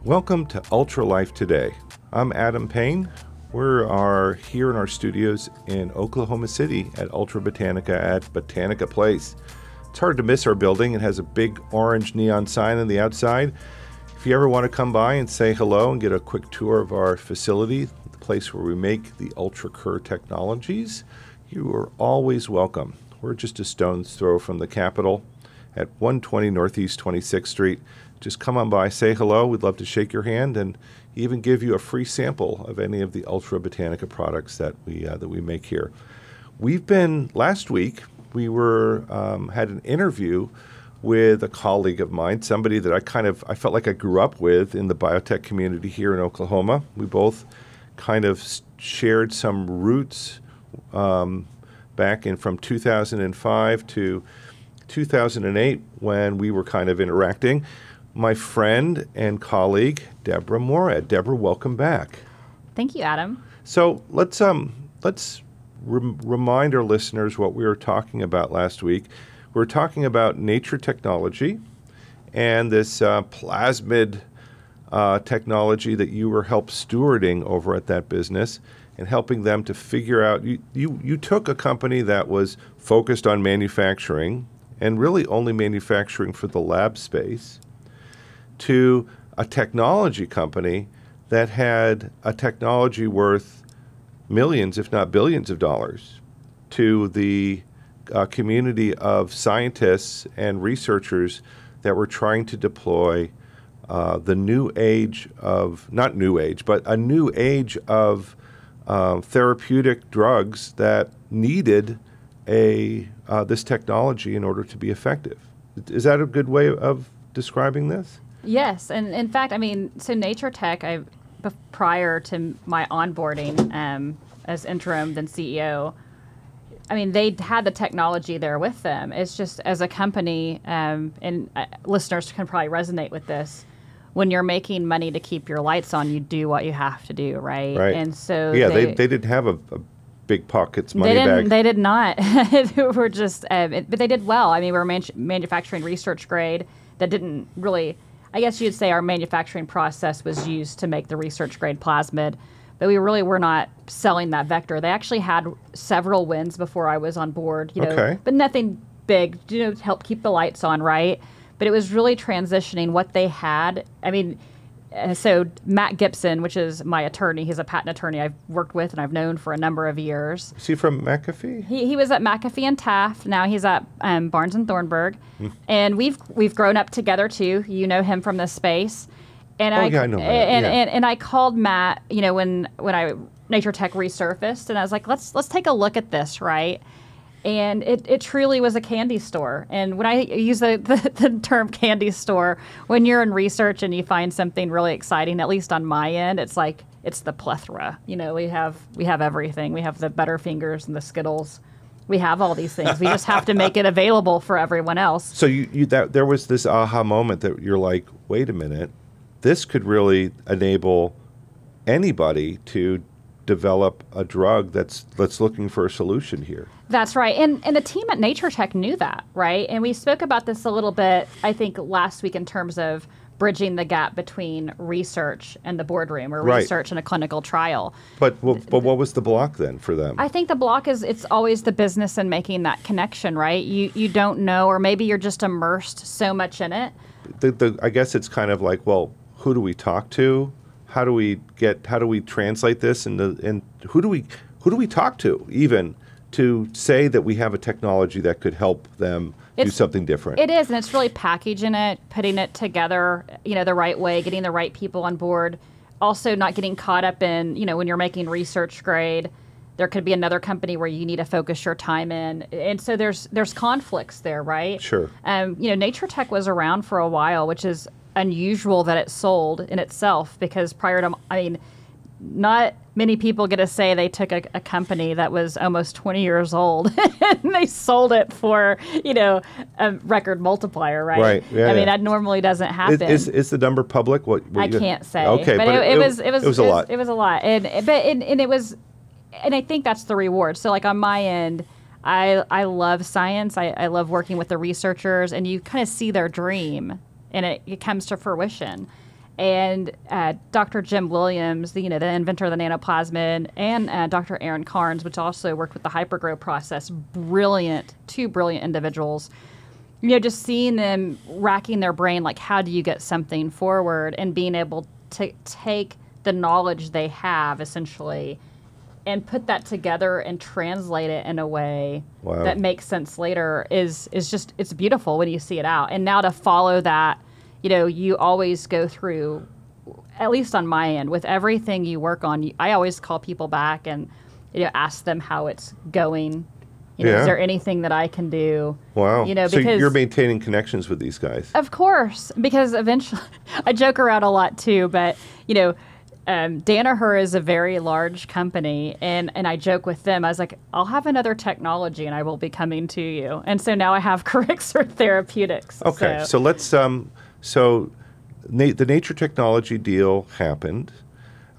Welcome to Ultra Life Today. I'm Adam Payne. We are here in our studios in Oklahoma City at Ultra Botanica at Botanica Place. It's hard to miss our building. It has a big orange neon sign on the outside. If you ever want to come by and say hello and get a quick tour of our facility, the place where we make the Ultra Kor technologies, you are always welcome. We're just a stone's throw from the Capitol at 120 Northeast 26th Street. Just come on by, say hello. We'd love to shake your hand and even give you a free sample of any of the Ultra Botanica products that we make here. Last week, we had an interview with a colleague of mine, somebody that I felt like I grew up with in the biotech community here in Oklahoma. We both kind of shared some roots back in from 2005 to 2008 when we were kind of interacting. My friend and colleague, Deborah Morad. Deborah, welcome back. Thank you, Adam. So let's remind our listeners what we were talking about last week. We were talking about nature technology and this plasmid technology that you were help stewarding over at that business and helping them to figure out. You took a company that was focused on manufacturing and really only manufacturing for the lab space to a technology company that had a technology worth millions, if not billions of dollars to the community of scientists and researchers that were trying to deploy a new age of therapeutic drugs that needed this technology in order to be effective. Is that a good way of describing this? Yes, and in fact, so Nature Tech, prior to my onboarding as interim, then CEO, they had the technology there with them. It's just as a company, and listeners can probably resonate with this, when you're making money to keep your lights on, you do what you have to do, right? Right. And so they didn't have a big pockets money bag. They did not. We're just, but they did well. We were manufacturing research grade that didn't really. I guess you'd say our manufacturing process was used to make the research grade plasmid, but we really were not selling that vector. They actually had several wins before I was on board, but nothing big, to help keep the lights on, right? But it was really transitioning what they had. So Matt Gibson, which is my attorney, he's a patent attorney I've worked with and I've known for a number of years. Is he from McAfee? He was at McAfee and Taft. Now he's at Barnes and Thornburg, and we've grown up together too. You know him from this space, and I know Matt. And I called Matt, when Nature Tech resurfaced, and I was like, let's take a look at this, right? And it truly was a candy store. And when I use the term candy store, when you're in research and you find something really exciting, at least on my end, it's like it's the plethora. We have everything. We have the Butterfingers and the Skittles. We have all these things. We just have to make it available for everyone else. So there was this aha moment that you're like, wait a minute, this could really enable anybody to develop a drug that's looking for a solution here. That's right. And the team at Nature Tech knew that, right? And we spoke about this a little bit, I think, last week in terms of bridging the gap between research and the boardroom, or research and a clinical trial. But what was the block then for them? I think the block is it's always the business and making that connection, right? You don't know, or maybe you're just immersed so much in it. I guess it's kind of like, well, who do we talk to? How do we translate this, and who do we talk to even to say that we have a technology that could help them do something different? It is, and it's really packaging it, putting it together, the right way, getting the right people on board. Also, not getting caught up in, when you're making research grade, there could be another company where you need to focus your time in, and so there's conflicts there, right? Sure. Nature Tech was around for a while, which is unusual that it sold in itself, because prior to, not many people get to say they took a company that was almost 20 years old and they sold it for, a record multiplier, right? Right. Yeah, that normally doesn't happen. Is the number public? What I can't say. Okay, but it was a lot. It was a lot, and it was, and I think that's the reward. So like on my end, I love science. I love working with the researchers, and you kind of see their dream, and it comes to fruition. And Dr. Jim Williams, the inventor of the nanoplasmid, and Dr. Aaron Carnes, which also worked with the hypergrow process, two brilliant individuals. Just seeing them racking their brain, like, how do you get something forward, and being able to take the knowledge they have, essentially, and put that together and translate it in a way that makes sense later is just, it's beautiful when you see it out. And now to follow that, you always go through, at least on my end, with everything you work on, I always call people back and ask them how it's going. Is there anything that I can do? Wow. So because you're maintaining connections with these guys. Of course, because eventually, I joke around a lot too, but, Danaher is a very large company, and I joke with them. I was like, I'll have another technology, and I will be coming to you. And so now I have Kor Therapeutics. Okay, so let's the Nature Technology deal happened.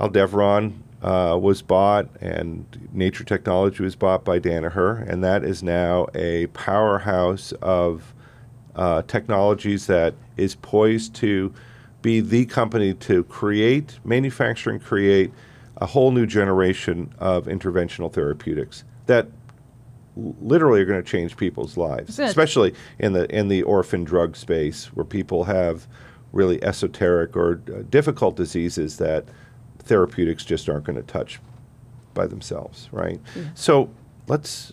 Aldevron was bought, and Nature Technology was bought by Danaher, and that is now a powerhouse of technologies that is poised to be the company to manufacture and create a whole new generation of interventional therapeutics that literally are going to change people's lives, especially in the orphan drug space, where people have really esoteric or difficult diseases that therapeutics just aren't going to touch by themselves, right? Mm-hmm. So let's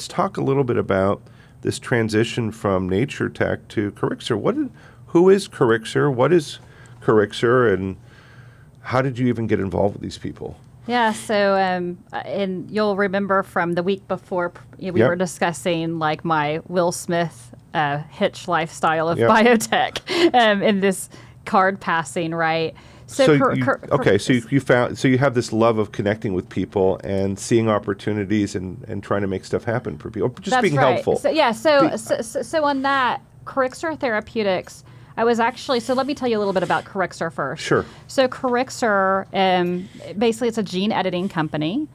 talk a little bit about this transition from Nature Tech to Korixor. Who is Korixor? What is Korixor, and how did you even get involved with these people? Yeah, so and you'll remember from the week before we were discussing like my Will Smith hitch lifestyle of biotech in this card passing, right? So you have this love of connecting with people and seeing opportunities and trying to make stuff happen for people, just being helpful. So on that, Korixor Therapeutics, I was actually, so let me tell you a little bit about Korixor first. Sure. So Korixor, basically it's a gene editing company,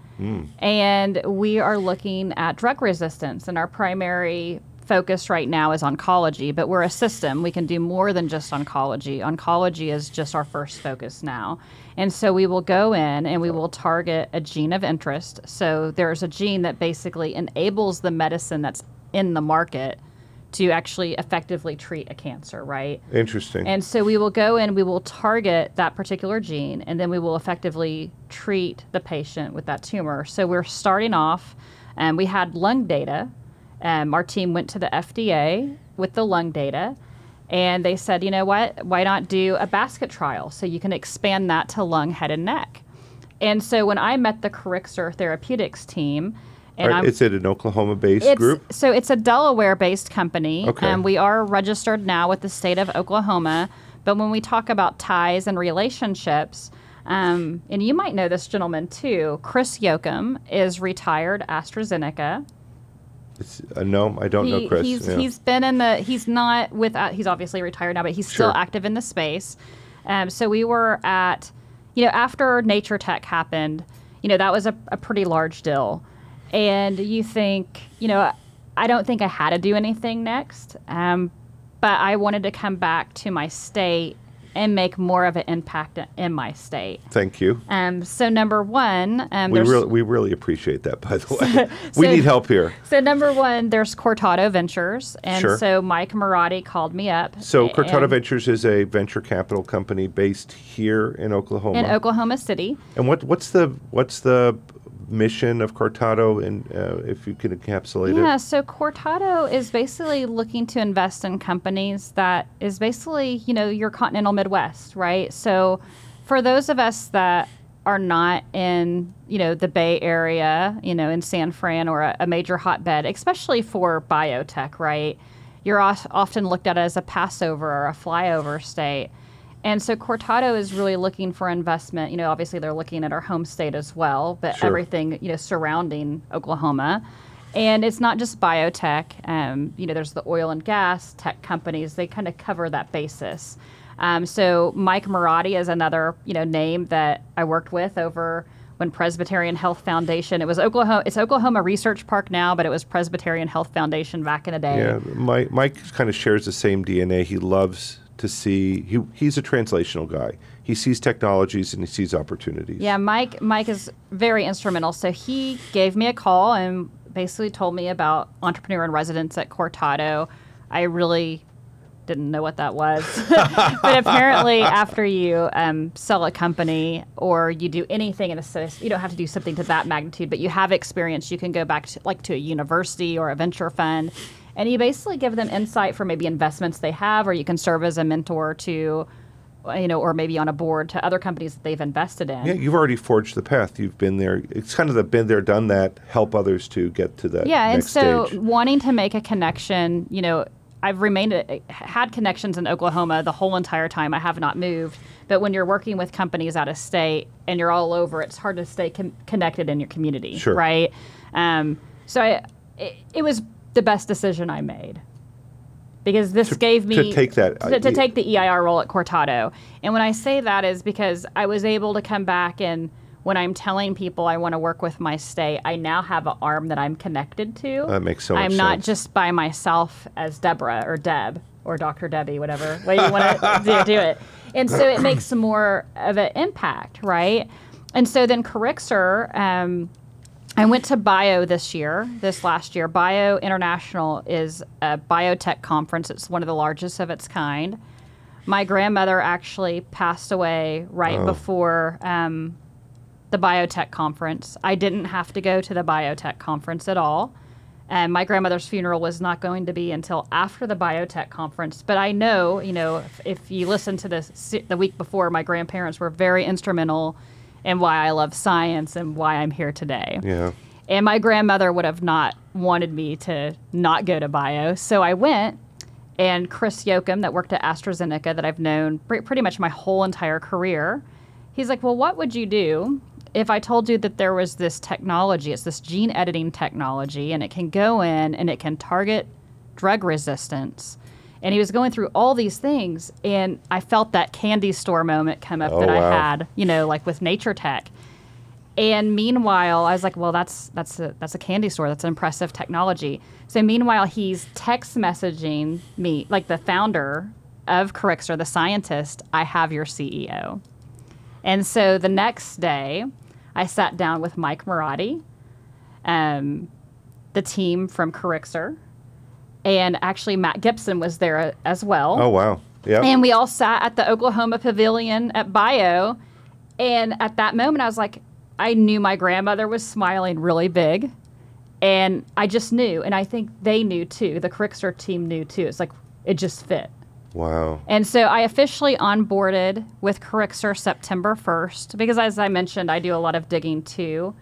and we are looking at drug resistance, and our primary focus right now is oncology, but we're a system. We can do more than just oncology. Oncology is just our first focus now. And so we will go in and we will target a gene of interest. So there's a gene that basically enables the medicine that's in the market to actually effectively treat a cancer, right? Interesting. And so we will go in, we will target that particular gene, and then we will effectively treat the patient with that tumor. So we're starting off, and we had lung data. Our team went to the FDA with the lung data, and they said, you know what, why not do a basket trial so you can expand that to lung, head, and neck? And so when I met the Korixor Therapeutics team, and is it an Oklahoma-based group? So it's a Delaware-based company. Okay. We are registered now with the state of Oklahoma. But when we talk about ties and relationships, and you might know this gentleman too, Chris Yoakum is retired AstraZeneca. No, I don't know Chris. He's been in the. He's not with. He's obviously retired now, but he's still active in the space. So we were at, after Nature Tech happened, that was a pretty large deal. And you think, I don't think I had to do anything next, but I wanted to come back to my state and make more of an impact in my state. Thank you. So number one, we really appreciate that, by the way. We need help here. So number one, there's Cortado Ventures, and so Mike Marotti called me up. So Cortado Ventures is a venture capital company based here in Oklahoma. In Oklahoma City. And what's the mission of Cortado, and if you can encapsulate it? Yeah, so Cortado is basically looking to invest in companies that is basically, your continental Midwest, right? So for those of us that are not in, the Bay Area, in San Fran or a major hotbed, especially for biotech, right? You're often looked at as a passover or a flyover state. And so Cortado is really looking for investment. Obviously they're looking at our home state as well, but everything, surrounding Oklahoma. And it's not just biotech. There's the oil and gas tech companies. They kind of cover that basis. So Mike Marotti is another, name that I worked with over when Presbyterian Health Foundation. It was Oklahoma. It's Oklahoma Research Park now, but it was Presbyterian Health Foundation back in the day. Yeah, Mike kind of shares the same DNA. He loves to see, he's a translational guy. He sees technologies and he sees opportunities. Yeah, Mike is very instrumental. So he gave me a call and basically told me about Entrepreneur in Residence at Kor Therapeutics. I really didn't know what that was. But apparently after you sell a company or you do anything in a sense, you don't have to do something to that magnitude, but you have experience, you can go back to a university or a venture fund, and you basically give them insight for maybe investments they have, or you can serve as a mentor to, or maybe on a board to other companies that they've invested in. Yeah, you've already forged the path. You've been there. It's kind of the been there, done that, help others to get to that next stage. And so wanting to make a connection, I've had connections in Oklahoma the whole entire time. I have not moved. But when you're working with companies out of state and you're all over, it's hard to stay connected in your community, sure. Right? So it was the best decision I made, because this gave me to take that to take the EIR role at Kor Therapeutics. And when I say that is because I was able to come back, and when I'm telling people I want to work with my state, I now have an arm that I'm connected to. That makes so much sense. I'm not just by myself as Deborah or Deb or Dr. Debbie, whatever way you want to do it. And so it makes more of an impact, right? And so then Corixer, I went to Bio this last year. Bio International is a biotech conference. It's one of the largest of its kind. My grandmother actually passed away right before the biotech conference. I didn't have to go to the biotech conference at all. And my grandmother's funeral was not going to be until after the biotech conference. But I know, if you listen to this the week before, my grandparents were very instrumental in why I love science and why I'm here today. Yeah. And my grandmother would have not wanted me to not go to bio. So I went, and Chris Yoakum, that worked at AstraZeneca, that I've known pretty much my whole entire career, he's like, well, what would you do if I told you that there was this technology, it's this gene editing technology, and it can go in and it can target drug resistance? And he was going through all these things, and I felt that candy store moment come up I had, like with Nature Tech. And meanwhile, I was like, well, that's a candy store. That's an impressive technology. So meanwhile, he's text messaging me, like the founder of Corixer, the scientist, I have your CEO. And so the next day, I sat down with Mike Marotti, the team from Corixer, and actually Matt Gibson was there as well. Oh, wow. Yeah. And we all sat at the Oklahoma Pavilion at Bio. And at that moment, I was like, I knew my grandmother was smiling really big. And I just knew. And I think they knew too. The Corixer team knew too. It's like, it just fit. Wow. And so I officially onboarded with Corixer September 1st, because as I mentioned, I do a lot of digging too.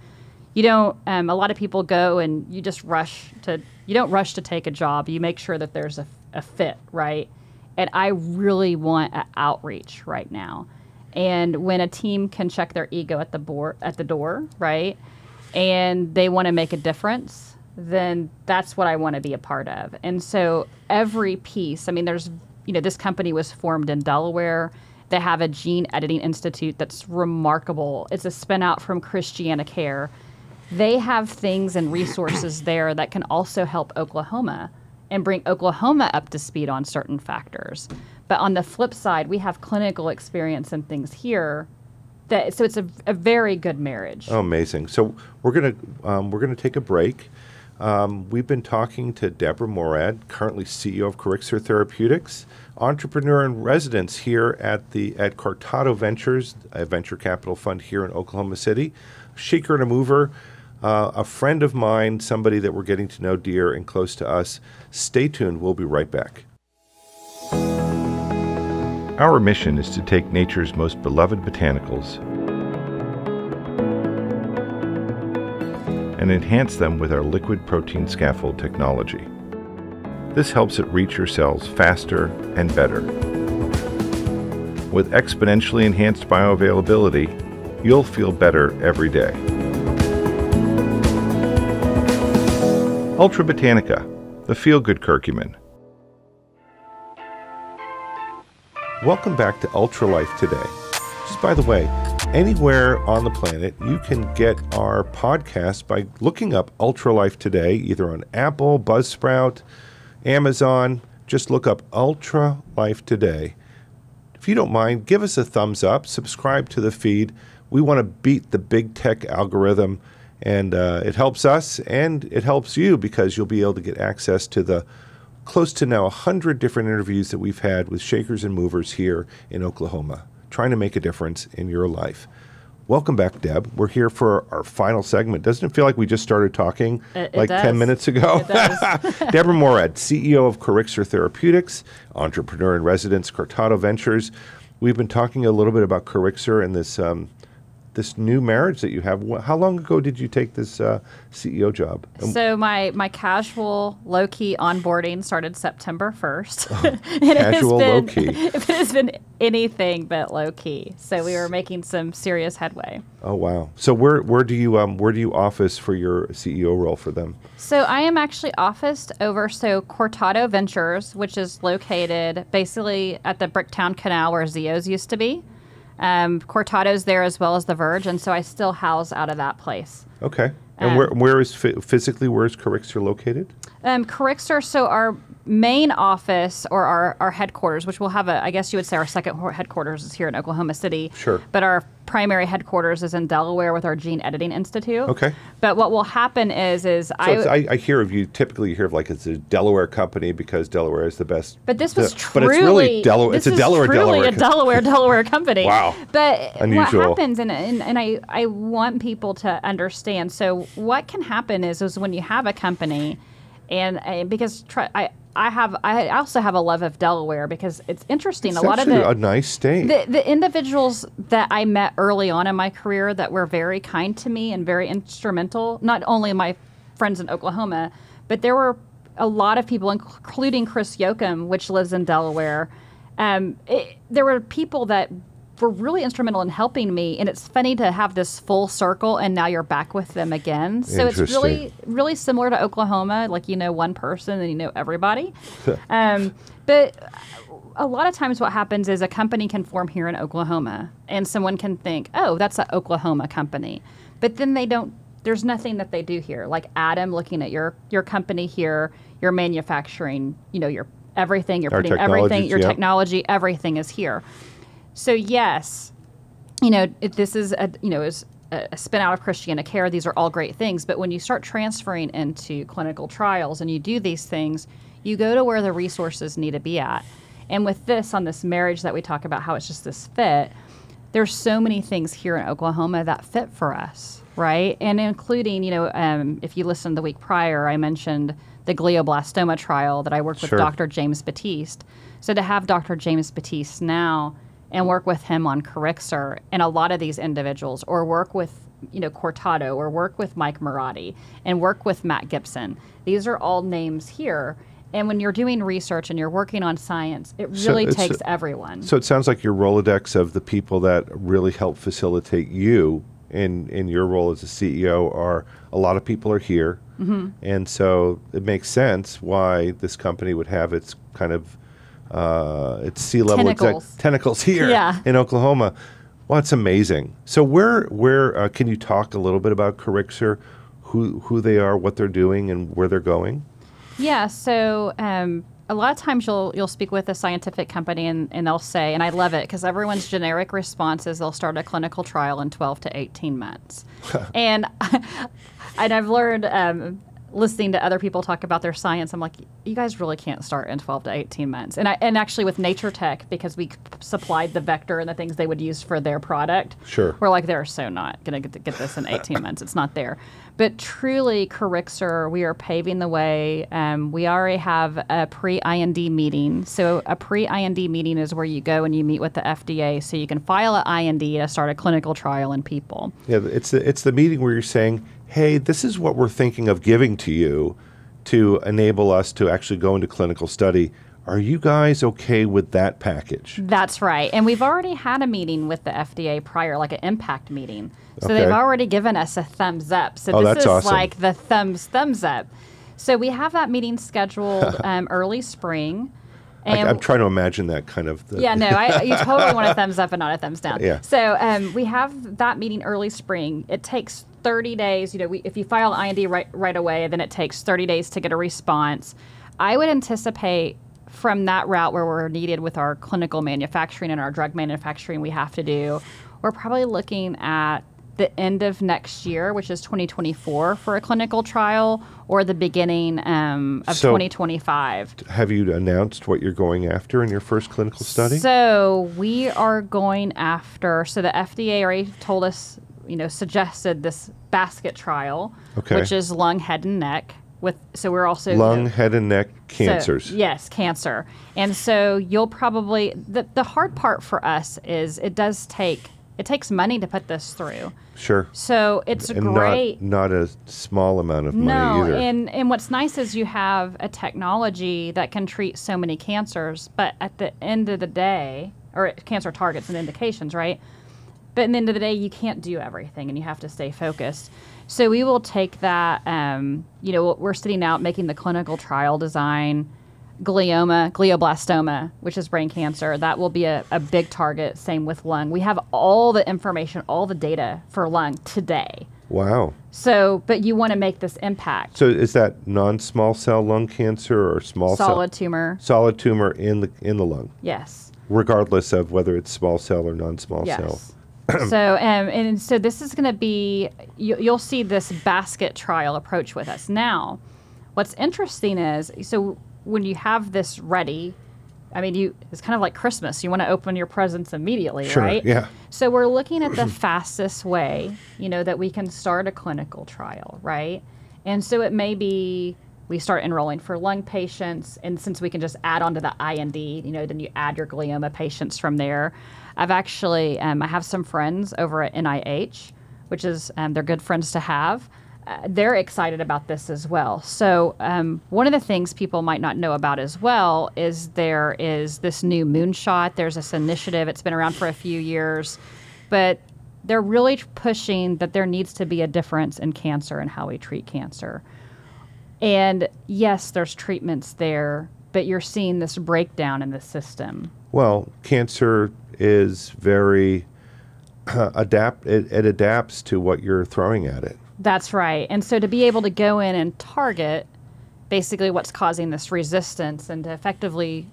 You don't, a lot of people go and you don't rush to take a job. You make sure that there's a fit, right? And I really want an outreach right now. And when a team can check their ego at the door, right? And they want to make a difference, then that's what I want to be a part of. And so every piece, this company was formed in Delaware. They have a gene editing institute that's remarkable. It's a spin out from Christiana Care. They have things and resources there that can also help Oklahoma and bring Oklahoma up to speed on certain factors. But on the flip side, we have clinical experience and things here. So it's a very good marriage. Oh, amazing. So we're gonna take a break. We've been talking to Deborah Morad, currently CEO of Kor Therapeutics, entrepreneur in residence here at Kor Therapeutics Ventures, a venture capital fund here in Oklahoma City. Shaker and a mover, a friend of mine, somebody that we're getting to know dear and close to us. Stay tuned. We'll be right back. Our mission is to take nature's most beloved botanicals and enhance them with our liquid protein scaffold technology. This helps it reach your cells faster and better. With exponentially enhanced bioavailability, you'll feel better every day. Ultra Botanica, the feel-good curcumin. Welcome back to Ultra Life Today. Just by the way, anywhere on the planet, you can get our podcast by looking up Ultra Life Today, either on Apple, Buzzsprout, Amazon. Just look up Ultra Life Today, if you don't mind, give us a thumbs up, subscribe to the feed. We want to beat the big tech algorithm, and it helps us and it helps you because you'll be able to get access to the close to now 100 different interviews that we've had with shakers and movers here in Oklahoma, trying to make a difference in your life. Welcome back, Deb. We're here for our final segment. Doesn't it feel like we just started talking like 10 minutes ago? It does. Deborah Morad, CEO of Kor Therapeutics, entrepreneur in residence, Kor Ventures. We've been talking a little bit about Kor and this new marriage that you have. How long ago did you take this CEO job? So my casual, low-key onboarding started September 1st. Casual, low-key. It has been anything but low-key. So we were making some serious headway. Oh, wow. So where do you office for your CEO role for them? So I am actually officed over Kor Ventures, which is located basically at the Bricktown Canal where Zio's used to be. Kor there as well as the Verge, and so I still house out of that place. Okay. And where is physically, where is Kor located? Kor, so our main office or our headquarters, which we'll have I guess you would say our second headquarters is here in Oklahoma City. Sure. But our primary headquarters is in Delaware with our Gene Editing Institute. Okay. But what will happen is I hear of you, typically you hear of like it's a Delaware company because Delaware is the best. But this was but it's really Delaware. It's a Delaware Delaware company. Wow. But unusual. What happens, and I want people to understand. So what can happen is when you have a company, and because I also have a love of Delaware because it's interesting. It's a lot of a nice state. The individuals that I met early on in my career that were very kind to me and very instrumental, not only my friends in Oklahoma, but there were a lot of people, including Chris Yoakum, which lives in Delaware. There were people that were really instrumental in helping me, and it's funny to have this full circle, and now you're back with them again. So it's really, really similar to Oklahoma, like you know one person and you know everybody. But a lot of times what happens is a company can form here in Oklahoma, and someone can think, oh, that's an Oklahoma company. But then they don't, there's nothing that they do here. Like Adam, looking at your company here, your manufacturing, you know, your everything, you're putting everything, your technology, everything is here. So yes, you know, this is is a spin out of Christiana Care. These are all great things, but when you start transferring into clinical trials and you do these things, you go to where the resources need to be at. And with this, on this marriage that we talk about, how it's just this fit, there's so many things here in Oklahoma that fit for us, right? And including, if you listened the week prior, I mentioned the glioblastoma trial that I worked with Dr. James Batiste. So to have Dr. James Batiste now and work with him on Kor and a lot of these individuals, or work with, Kor or work with Mike Marotti, and work with Matt Gibson. These are all names here. And when you're doing research and you're working on science, it really takes everyone. So it sounds like your Rolodex of the people that really help facilitate you in your role as a CEO are a lot of people are here. Mm-hmm. And so it makes sense why this company would have its kind of it's C-level tentacles here in Oklahoma. Well, it's amazing. So where can you talk a little bit about Kor, who they are, what they're doing, and where they're going? Yeah. So a lot of times you'll speak with a scientific company and they'll say, and I love it because everyone's generic response is they'll start a clinical trial in 12 to 18 months. and I've learned listening to other people talk about their science, I'm like, you guys really can't start in 12 to 18 months. And actually with Nature Tech, because we supplied the vector and the things they would use for their product, we're like, they're so not going to get this in 18 months. It's not there. But truly, Kor, we are paving the way. We already have a pre-IND meeting. So a pre-IND meeting is where you go and you meet with the FDA so you can file an IND to start a clinical trial in people. Yeah, it's the meeting where you're saying, hey, this is what we're thinking of giving to you to enable us to actually go into clinical study. Are you guys okay with that package? That's right. And we've already had a meeting with the FDA prior, like an impact meeting. So they've already given us a thumbs up. So this is awesome. Like the thumbs up. So we have that meeting scheduled early spring. And I'm trying to imagine that kind of. You totally want a thumbs up and not a thumbs down. Yeah. So we have that meeting early spring. It takes 30 days. If you file an IND right away, then it takes 30 days to get a response. I would anticipate from that route where we're needed with our clinical manufacturing and our drug manufacturing we have to do, we're probably looking at the end of next year, which is 2024, for a clinical trial, or the beginning of 2025. Have you announced what you're going after in your first clinical study? So we are going after, so the FDA already told us, suggested this basket trial, which is lung, head, and neck. So we're also lung, head, and neck cancers. So, yes, cancer. And so you'll probably, the hard part for us is it takes money to put this through. Sure. So it's and great. Not a small amount of money either. And what's nice is you have a technology that can treat so many cancers, but at the end of the day, or cancer targets and indications, right? But at the end of the day, you can't do everything, and you have to stay focused. So we will take that, we're sitting out making the clinical trial design. Glioblastoma, which is brain cancer, that will be a big target. Same with lung. We have all the information, all the data for lung today. Wow. So, but you want to make this impact. So is that non-small cell lung cancer or solid tumor? Solid tumor in the lung. Yes. Regardless of whether it's small cell or non-small cell. So, and so this is going to be, you'll see this basket trial approach with us. Now, what's interesting is, so when you have this ready, it's kind of like Christmas. You want to open your presents immediately, sure, right? Yeah. So we're looking at the fastest way, that we can start a clinical trial, right? And so it may be we start enrolling for lung patients, and since we can just add on to the IND, then you add your glioma patients from there. I've actually, I have some friends over at NIH, which is, they're good friends to have. They're excited about this as well. So one of the things people might not know about as well is there is this new moonshot. There's this initiative. It's been around for a few years, but they're really pushing that there needs to be a difference in cancer and how we treat cancer. And yes, there's treatments there, but you're seeing this breakdown in the system. Well, cancer is very it adapts to what you're throwing at it. That's right. And so to be able to go in and target basically what's causing this resistance and to effectively,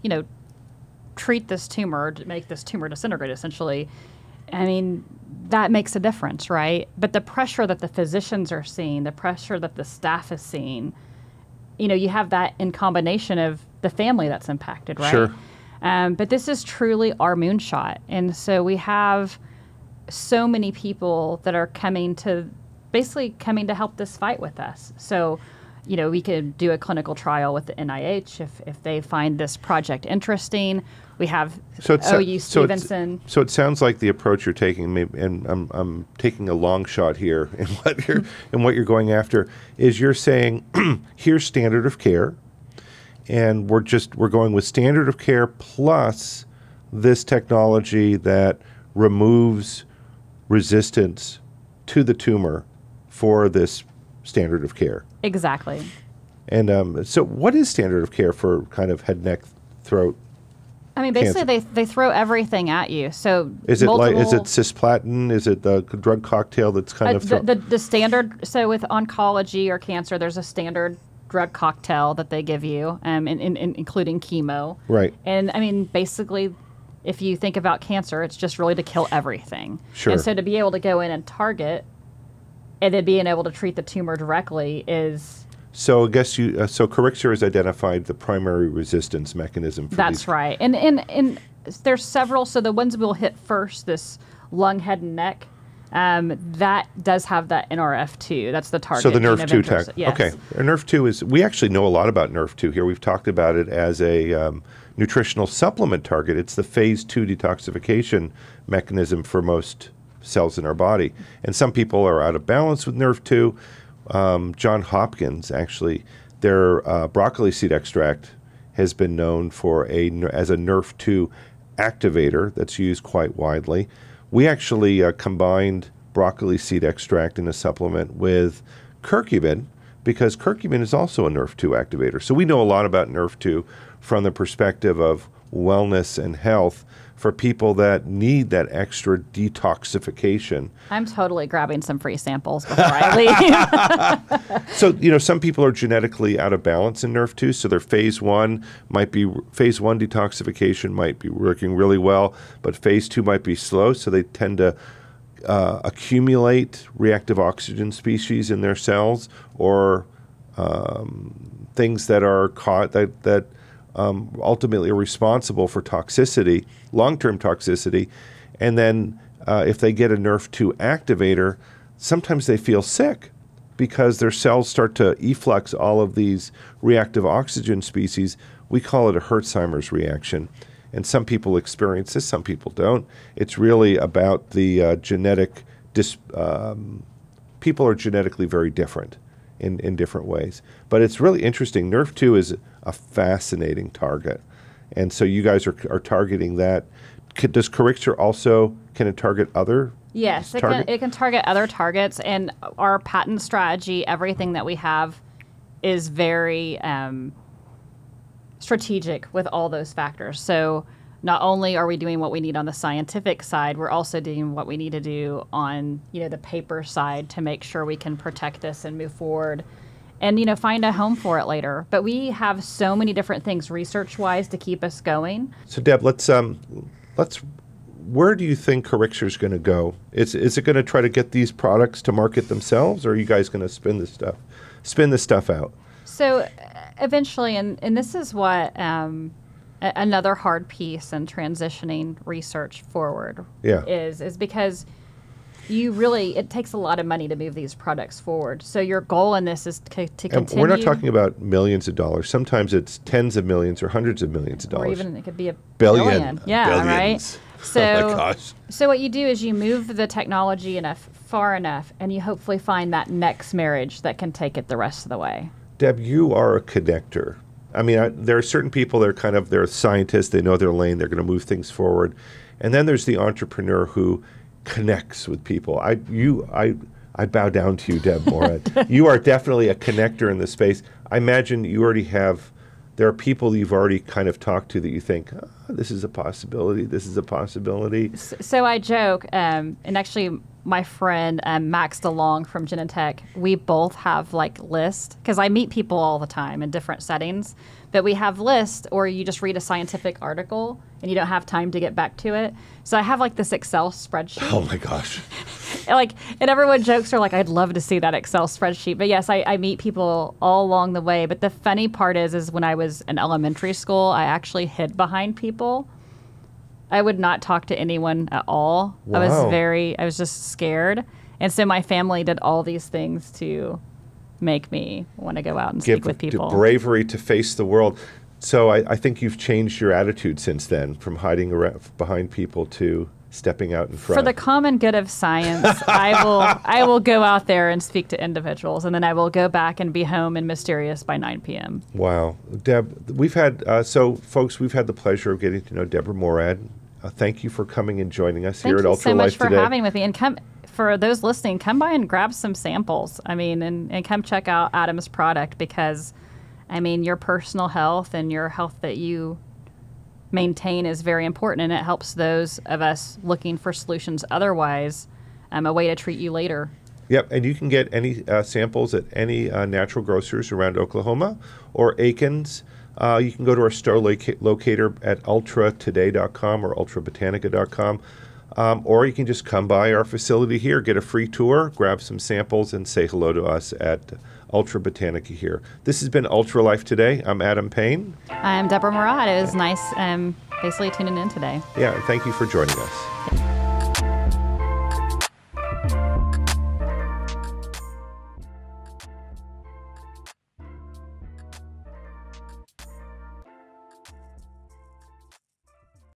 treat this tumor, to make this tumor disintegrate essentially, that makes a difference, right? But the pressure that the physicians are seeing, the pressure that the staff is seeing, you have that in combination of the family that's impacted, right? Sure. But this is truly our moonshot. And so we have so many people that are coming to help this fight with us. So, we could do a clinical trial with the NIH if they find this project interesting. We have OU Stevenson. So it sounds like the approach you're taking, and I'm taking a long shot here in what you're going after, is you're saying, here's standard of care, and we're going with standard of care plus this technology that removes resistance to the tumor for this standard of care. Exactly. And so what is standard of care for kind of head, neck, throat basically cancer? they throw everything at you. So is it cisplatin? Is it the drug cocktail that's kind of the standard? So with oncology or cancer, there's a standard drug cocktail that they give you, including chemo. Right. And basically, if you think about cancer, it's just really to kill everything. Sure. And so to be able to go in and target, and then being able to treat the tumor directly is. So I guess so Corixer has identified the primary resistance mechanism for That's right. And there's several. So the ones we'll hit first, this lung, head, and neck, that does have that NRF2. That's the target. So the NRF2 tech. Yes. Okay. NRF2 is, we actually know a lot about NRF2 here. We've talked about it as a nutritional supplement target. It's the phase 2 detoxification mechanism for most cells in our body. And some people are out of balance with NRF2. John Hopkins, actually, their broccoli seed extract has been known as a NRF2 activator that's used quite widely. We actually combined broccoli seed extract in a supplement with curcumin because curcumin is also a NRF2 activator. So we know a lot about NRF2 from the perspective of wellness and health for people that need that extra detoxification. I'm totally grabbing some free samples before I leave. So, some people are genetically out of balance in Nerve 2, so their phase 1 detoxification might be working really well, but phase 2 might be slow, so they tend to accumulate reactive oxygen species in their cells, or things that are caught that ultimately are responsible for toxicity, long-term toxicity. And then if they get a NRF2 activator, sometimes they feel sick because their cells start to efflux all of these reactive oxygen species. We call it a Herxheimer's reaction. And some people experience this, some people don't. It's really about the genetic, people are genetically very different in different ways. But it's really interesting. NRF2 is a fascinating target. And so you guys are targeting that. Does Corixer also, can it target other? Yes, it can target other targets. And our patent strategy, everything that we have is very strategic with all those factors. So not only are we doing what we need on the scientific side, we're also doing what we need to do on the paper side to make sure we can protect this and move forward and find a home for it later. But we have so many different things research-wise to keep us going. So Deb, let's where do you think Corixer is going to go? Is it going to try to get these products to market themselves, or are you guys going to spin this stuff out? So eventually, and this is what another hard piece in transitioning research forward is because it takes a lot of money to move these products forward. So your goal in this is to continue. And we're not talking about millions of dollars. Sometimes it's tens of millions or hundreds of millions of dollars. Or even it could be a billion. Yeah, billions. Right? So, oh my gosh. So what you do is you move the technology far enough, and you hopefully find that next marriage that can take it the rest of the way. Deb, you are a connector. I mean, there are certain people that are they're scientists, they know their lane, they're going to move things forward. And then there's the entrepreneur who connects with people. I bow down to you, Deb Morad. You are definitely a connector in the space. I imagine you already there are people you've already kind of talked to that you think, this is a possibility, this is a possibility. So I joke, and actually my friend Max DeLong from Genentech, we both have lists, because I meet people all the time in different settings, but we have lists, or you just read a scientific article and you don't have time to get back to it. So I have this Excel spreadsheet. Oh my gosh. And everyone jokes are I'd love to see that Excel spreadsheet. But yes, I meet people all along the way. But the funny part is when I was in elementary school, I actually hid behind people. I would not talk to anyone at all. Wow. I was just scared. And so my family did all these things to make me want to go out and speak with people. Give bravery to face the world. So I think you've changed your attitude since then, from hiding behind people to stepping out in front. For the common good of science, I will go out there and speak to individuals, and then I will go back and be home and mysterious by 9 p.m. Wow. Deb, we've had, folks, we've had the pleasure of getting to know Deborah Morad. Thank you for coming and joining us here at Ultra Life today. Thank you so much for having me. And for those listening, come by and grab some samples. And come check out Adam's product, because your personal health and your health that you maintain is very important, and it helps those of us looking for solutions otherwise, a way to treat you later. Yep, and you can get any samples at any natural grocers around Oklahoma or Aikens. You can go to our store locator at ultratoday.com or ultrabotanica.com. Or you can just come by our facility here, get a free tour, grab some samples, and say hello to us at Ultra Botanica here. This has been Ultra Life Today. I'm Adam Payne. I'm Deborah Morad. It was nice basically tuning in today. Yeah, thank you for joining us.